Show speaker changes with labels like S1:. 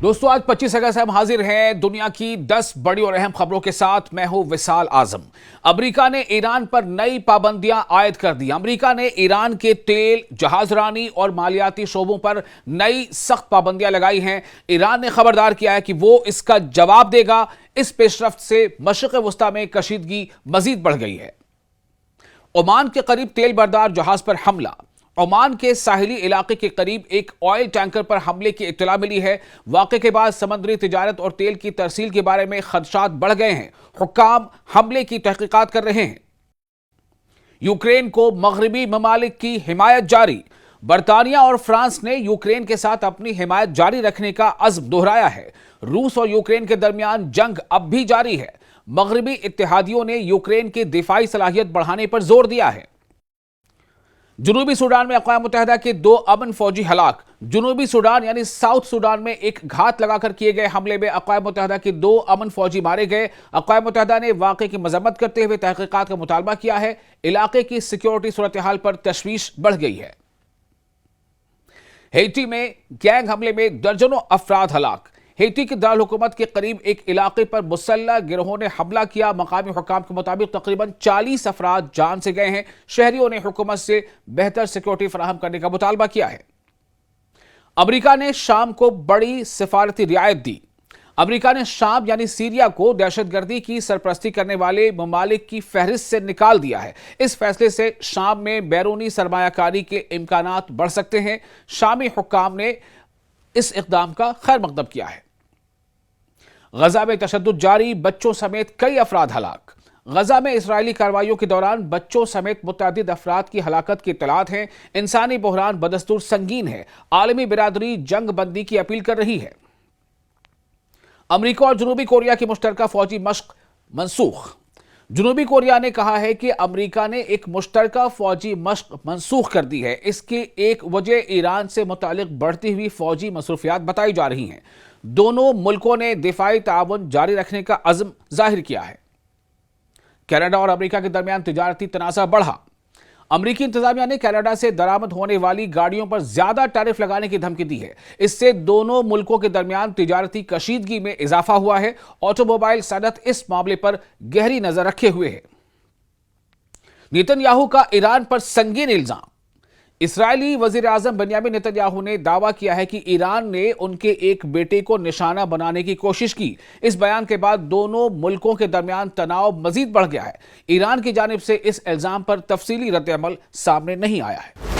S1: دوستو آج 25 اگست سے ہم حاضر ہیں دنیا کی 10 بڑی اور اہم خبروں کے ساتھ۔ میں ہوں وصال اعظم۔ امریکہ نے ایران پر نئی پابندیاں عائد کر دی۔ امریکہ نے ایران کے تیل، جہاز رانی اور مالیاتی شعبوں پر نئی سخت پابندیاں لگائی ہیں۔ ایران نے خبردار کیا ہے کہ وہ اس کا جواب دے گا۔ اس پیش رفت سے مشرق وسطیٰ میں کشیدگی مزید بڑھ گئی ہے۔ عمان کے قریب تیل بردار جہاز پر حملہ۔ عمان کے ساحلی علاقے کے قریب ایک آئل ٹینکر پر حملے کی اطلاع ملی ہے۔ واقعے کے بعد سمندری تجارت اور تیل کی ترسیل کے بارے میں خدشات بڑھ گئے ہیں۔ حکام حملے کی تحقیقات کر رہے ہیں۔ یوکرین کو مغربی ممالک کی حمایت جاری۔ برطانیہ اور فرانس نے یوکرین کے ساتھ اپنی حمایت جاری رکھنے کا عزم دہرایا ہے۔ روس اور یوکرین کے درمیان جنگ اب بھی جاری ہے۔ مغربی اتحادیوں نے یوکرین کی دفاعی صلاحیت بڑھانے پر زور دیا ہے۔ جنوبی سوڈان میں اقوام متحدہ کے 2 امن فوجی ہلاک۔ جنوبی سوڈان یعنی ساؤتھ سوڈان میں ایک گھات لگا کر کیے گئے حملے میں اقوام متحدہ کے 2 امن فوجی مارے گئے۔ اقوام متحدہ نے واقعے کی مذمت کرتے ہوئے تحقیقات کا مطالبہ کیا ہے۔ علاقے کی سیکیورٹی صورتحال پر تشویش بڑھ گئی ہے۔ ہیٹی میں گینگ حملے میں درجنوں افراد ہلاک۔ ہیٹی کے دارالحکومت کے قریب ایک علاقے پر مسلح گروہوں نے حملہ کیا۔ مقامی حکام کے مطابق تقریباً 40 افراد جان سے گئے ہیں۔ شہریوں نے حکومت سے بہتر سیکیورٹی فراہم کرنے کا مطالبہ کیا ہے۔ امریکہ نے شام کو بڑی سفارتی رعایت دی۔ امریکہ نے شام یعنی سیریا کو دہشت گردی کی سرپرستی کرنے والے ممالک کی فہرست سے نکال دیا ہے۔ اس فیصلے سے شام میں بیرونی سرمایہ کاری کے امکانات بڑھ سکتے ہیں۔ شامی حکام نے اس اقدام کا خیر مقدم کیا ہے۔ غزہ میں تشدد جاری، بچوں سمیت کئی افراد ہلاک۔ غزہ میں اسرائیلی کارروائیوں کے دوران بچوں سمیت متعدد افراد کی ہلاکت کی اطلاعات ہیں۔ انسانی بحران بدستور سنگین ہے۔ عالمی برادری جنگ بندی کی اپیل کر رہی ہے۔ امریکہ اور جنوبی کوریا کی مشترکہ فوجی مشق منسوخ۔ جنوبی کوریا نے کہا ہے کہ امریکہ نے ایک مشترکہ فوجی مشق منسوخ کر دی ہے۔ اس کی ایک وجہ ایران سے متعلق بڑھتی ہوئی فوجی مصروفیات بتائی جا رہی ہیں۔ دونوں ملکوں نے دفاعی تعاون جاری رکھنے کا عزم ظاہر کیا ہے۔ کینیڈا اور امریکہ کے درمیان تجارتی تنازع بڑھا۔ امریکی انتظامیہ نے کینیڈا سے درآمد ہونے والی گاڑیوں پر زیادہ ٹیرف لگانے کی دھمکی دی ہے۔ اس سے دونوں ملکوں کے درمیان تجارتی کشیدگی میں اضافہ ہوا ہے۔ آٹو موبائل صنعت اس معاملے پر گہری نظر رکھے ہوئے ہے۔ نیتن یاہو کا ایران پر سنگین الزام۔ اسرائیلی وزیر اعظم بنیامین نیتن یاہو نے دعویٰ کیا ہے کہ ایران نے ان کے ایک بیٹے کو نشانہ بنانے کی کوشش کی۔ اس بیان کے بعد دونوں ملکوں کے درمیان تناؤ مزید بڑھ گیا ہے۔ ایران کی جانب سے اس الزام پر تفصیلی رد عمل سامنے نہیں آیا ہے۔